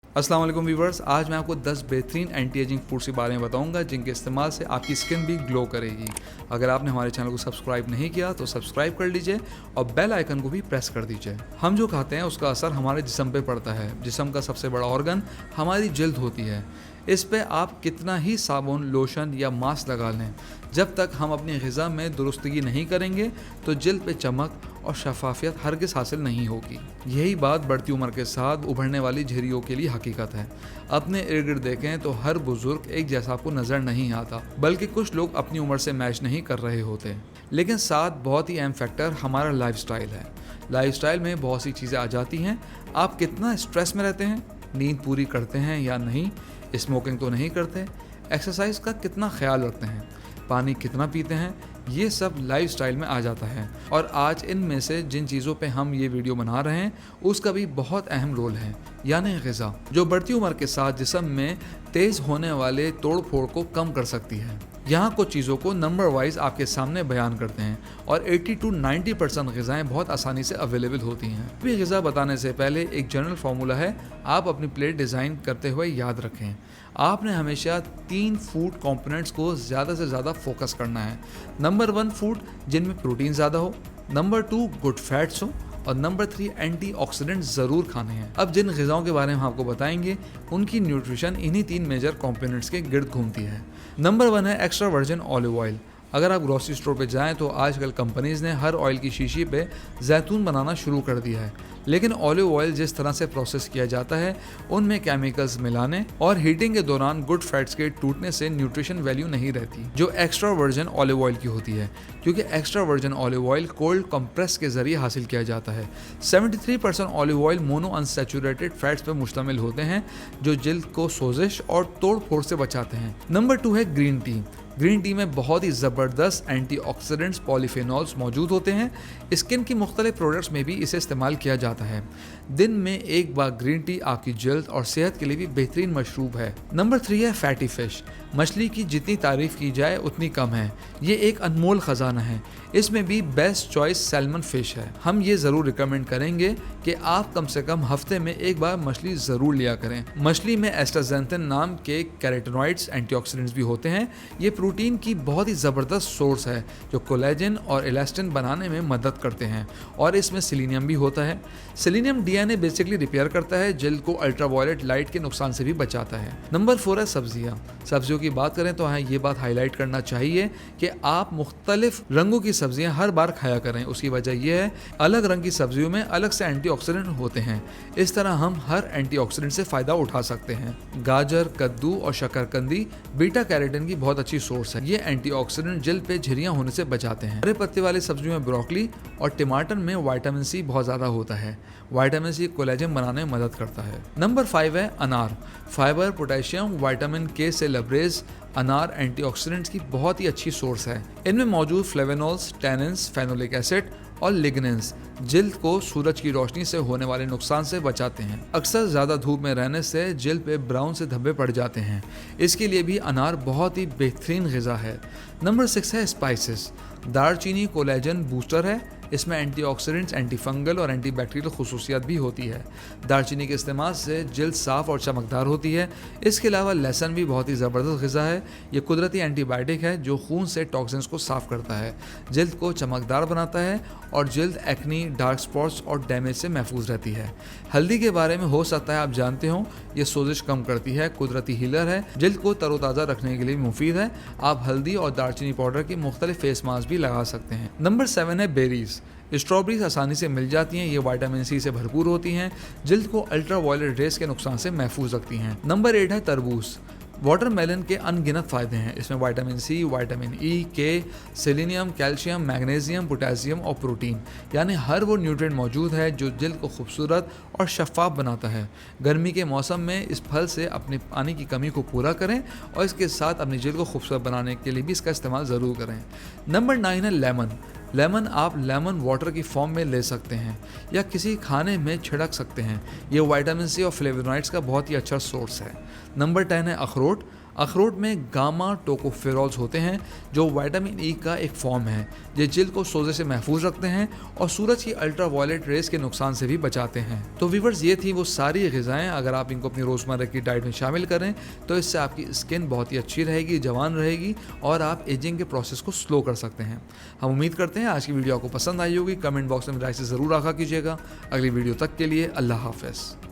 अस्सलाम वालेकुम व्यूवर्स, आज मैं आपको 10 बेहतरीन एंटी एजिंग फूड्स के बारे में बताऊंगा जिनके इस्तेमाल से आपकी स्किन भी ग्लो करेगी। अगर आपने हमारे चैनल को सब्सक्राइब नहीं किया तो सब्सक्राइब कर लीजिए और बेल आइकन को भी प्रेस कर दीजिए। हम जो खाते हैं उसका असर हमारे जिस्म पे पड़ता है। जिस्म का सबसे बड़ा ऑर्गन हमारी जिल्द होती है। इस पे आप कितना ही साबुन, लोशन या मास्क लगा लें, जब तक हम अपनी ग़िज़ा में दुरुस्तगी नहीं करेंगे तो जिल्द पे चमक और शफाफियत हरगिज़ हासिल नहीं होगी। यही बात बढ़ती उम्र के साथ उभरने वाली झुर्रियों के लिए हकीकत है। अपने इर्द गिर्द देखें तो हर बुजुर्ग एक जैसा आपको नज़र नहीं आता, बल्कि कुछ लोग अपनी उम्र से मैच नहीं कर रहे होते। लेकिन साथ बहुत ही अहम फैक्टर हमारा लाइफस्टाइल है। लाइफस्टाइल में बहुत सी चीज़ें आ जाती हैं। आप कितना स्ट्रेस में रहते हैं, नींद पूरी करते हैं या नहीं, स्मोकिंग तो नहीं करते, एक्सरसाइज का कितना ख्याल रखते हैं, पानी कितना पीते हैं, ये सब लाइफस्टाइल में आ जाता है। और आज इनमें से जिन चीज़ों पे हम ये वीडियो बना रहे हैं उसका भी बहुत अहम रोल है, यानी ग़िज़ा, जो बढ़ती उम्र के साथ जिस्म में तेज़ होने वाले तोड़ फोड़ को कम कर सकती है। यहाँ कुछ चीज़ों को नंबर वाइज आपके सामने बयान करते हैं और 80 to 90% ग़िज़ाएँ बहुत आसानी से अवेलेबल होती हैं। भी ग़िज़ा बताने से पहले एक जनरल फार्मूला है, आप अपनी प्लेट डिज़ाइन करते हुए याद रखें। आपने हमेशा 3 फूड कंपोनेंट्स को ज़्यादा से ज़्यादा फोकस करना है। नंबर 1 फूड जिनमें प्रोटीन ज़्यादा हो, नंबर 2 गुड फैट्स हो और नंबर 3 एंटीऑक्सीडेंट ज़रूर खाने हैं। अब जिन ग़िज़ाओं के बारे में हम आपको बताएंगे उनकी न्यूट्रिशन इन्हीं 3 मेजर कंपोनेंट्स के गिर्द घूमती है। नंबर 1 है एक्स्ट्रा वर्जिन ऑलिव ऑयल। अगर आप ग्रोसरी स्टोर पे जाएं तो आजकल कंपनीज़ ने हर ऑयल की शीशी पे जैतून बनाना शुरू कर दिया है। लेकिन ऑलिव ऑयल जिस तरह से प्रोसेस किया जाता है उनमें केमिकल्स मिलाने और हीटिंग के दौरान गुड फैट्स के टूटने से न्यूट्रिशन वैल्यू नहीं रहती जो एक्स्ट्रा वर्जिन ऑलिव ऑयल की होती है, क्योंकि extra virgin olive oil cold compress के जरिए हासिल किया जाता है। 73% olive oil mono unsaturated fats पर मुश्तमिल होते हैं जो जिल्द को सोजिश और तोड़ फोड़ से बचाते हैं। नंबर 2 है ग्रीन टी। ग्रीन टी में बहुत ही ज़बरदस्त एंटीऑक्सीडेंट्स पॉलीफेनॉल्स मौजूद होते हैं। स्किन की मुख्तलिफ प्रोडक्ट्स में भी इसे इस्तेमाल किया जाता है। दिन में एक बार ग्रीन टी आपकी जल्द और सेहत के लिए भी बेहतरीन मशरूब है। नंबर 3 है फैटी फिश। मछली की जितनी तारीफ की जाए उतनी कम है। ये एक अनमोल ख़जाना है। इसमें भी बेस्ट चॉइस सैल्मन फ़िश है। हम ये ज़रूर रिकमेंड करेंगे कि आप कम से कम हफ्ते में एक बार मछली ज़रूर लिया करें। मछली में एस्टाजेंथिन नाम के कैरोटीनॉइड्स एंटीऑक्सीडेंट्स भी होते हैं। ये प्रोटीन की बहुत ही ज़बरदस्त सोर्स है जो कोलेजन और इलास्टिन बनाने में मदद करते हैं और इसमें सेलेनियम भी होता है। सेलेनियम डीएनए बेसिकली रिपेयर करता है, जिल्द को अल्ट्रावायलेट लाइट के नुकसान से भी बचाता है। नंबर 4 है सब्जियाँ। सब्जियों की बात करें तो हाँ, ये बात हाईलाइट करना चाहिए कि आप मुख्तलिफ रंगों की सब्जियां हर बार खाया करें। उसकी वजह यह है अलग रंग की सब्जियों में अलग से एंटीऑक्सीडेंट होते हैं। इस तरह हम हर एंटीऑक्सीडेंट से फ़ायदा उठा सकते हैं। गाजर, कद्दू और शकरकंदी बीटा कैरोटीन की बहुत अच्छी सोर्स है। ये एंटीऑक्सीडेंट जिल्द पे झुर्रियां होने से बचाते हैं। हरे पत्ते वाली सब्जियों में ब्रोकली और टमाटर में विटामिन सी बहुत ज़्यादा होता है। विटामिन सी कोलेजन बनाने में मदद करता है। नंबर 5 है अनार। फाइबर, पोटेशियम, विटामिन के से लबरेज अनार एंटीऑक्सीडेंट्स की बहुत ही अच्छी सोर्स है। इनमें मौजूद फ्लेवेनॉल्स, टैनिन्स, फेनोलिक एसिड और लिग्नेंस जिल्द को सूरज की रोशनी से होने वाले नुकसान से बचाते हैं। अक्सर ज़्यादा धूप में रहने से जिल्द पे ब्राउन से धब्बे पड़ जाते हैं। इसके लिए भी अनार बहुत ही बेहतरीन ग़िज़ा है। नंबर 6 है स्पाइसेस। दालचीनी कोलेजन बूस्टर है। इसमें एंटीऑक्सीडेंट्स, एंटीफंगल और एंटीबैक्टीरियल खुसूसियत भी होती है। दालचीनी के इस्तेमाल से जिल्द साफ़ और चमकदार होती है। इसके अलावा लहसुन भी बहुत ही ज़बरदस्त ग़िज़ा है। ये कुदरती एंटीबायोटिक है जो खून से टॉक्सिन्स को साफ़ करता है, जिल्द को चमकदार बनाता है और जिल्द एक्नी, डार्क स्पॉट्स और डैमेज से महफूज रहती है। हल्दी के बारे में हो सकता है आप जानते हो, ये सोजिश कम करती है, कुदरती हीलर है, जिल्द को तरोताज़ा रखने के लिए मुफीद है। आप हल्दी और दालचीनी पाउडर की मुख्तलिफ फेस मास्क भी लगा सकते हैं। नंबर 7 है बेरीज। स्ट्रॉबेरीज आसानी से मिल जाती हैं। ये विटामिन सी से भरपूर होती हैं, जिल्द को अल्ट्रावायलेट रेस के नुकसान से महफूज रखती हैं। नंबर 8 है तरबूज। वाटरमेलन के अनगिनत फ़ायदे हैं। इसमें विटामिन सी, विटामिन ई, के, सेलेनियम, कैल्शियम, मैग्नीशियम, पोटेशियम और प्रोटीन, यानी हर वो न्यूट्रिएंट मौजूद है जो जिल्द को खूबसूरत और शफाफ बनाता है। गर्मी के मौसम में इस फल से अपने पानी की कमी को पूरा करें और इसके साथ अपनी जिल्द को खूबसूरत बनाने के लिए भी इसका इस्तेमाल ज़रूर करें। नंबर 9 है लेमन। लेमन आप लेमन वाटर की फॉर्म में ले सकते हैं या किसी खाने में छिड़क सकते हैं। ये विटामिन सी और फ्लेवोनॉइड्स का बहुत ही अच्छा सोर्स है। नंबर 10 है अखरोट। अखरोट में गामा टोकोफेरॉल्स होते हैं जो विटामिन ई का एक फॉर्म है। ये जिल्द को सोजे से महफूज रखते हैं और सूरज की अल्ट्रावायलेट रेस के नुकसान से भी बचाते हैं। तो व्यूअर्स, ये थी वो सारी ग़िज़ाएँ। अगर आप इनको अपनी रोज़मर्रा की डाइट में शामिल करें तो इससे आपकी स्किन बहुत ही अच्छी रहेगी, जवान रहेगी और आप एजिंग के प्रोसेस को स्लो कर सकते हैं। हम उम्मीद करते हैं आज की वीडियो आपको पसंद आई होगी। कमेंट बॉक्स में राय से ज़रूर आगाह कीजिएगा। अगली वीडियो तक के लिए अल्लाह हाफ़िज़।